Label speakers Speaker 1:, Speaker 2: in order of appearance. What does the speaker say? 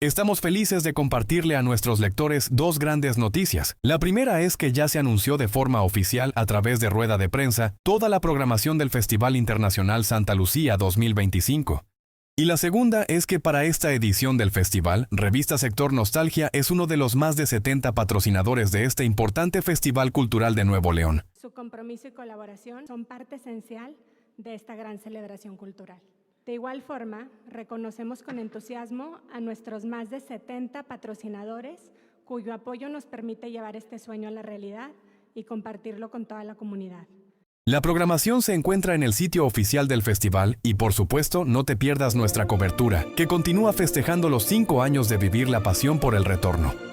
Speaker 1: Estamos felices de compartirle a nuestros lectores dos grandes noticias. La primera es que ya se anunció de forma oficial a través de rueda de prensa toda la programación del Festival Internacional Santa Lucía 2025. Y la segunda es que para esta edición del festival, Revista Sector Nostalgia es uno de los más de 70 patrocinadores de este importante festival cultural de Nuevo León.
Speaker 2: Su compromiso y colaboración son parte esencial de esta gran celebración cultural. De igual forma, reconocemos con entusiasmo a nuestros más de 70 patrocinadores cuyo apoyo nos permite llevar este sueño a la realidad y compartirlo con toda la comunidad.
Speaker 1: La programación se encuentra en el sitio oficial del festival y, por supuesto, no te pierdas nuestra cobertura, que continúa festejando los 5 años de vivir la pasión por el retorno.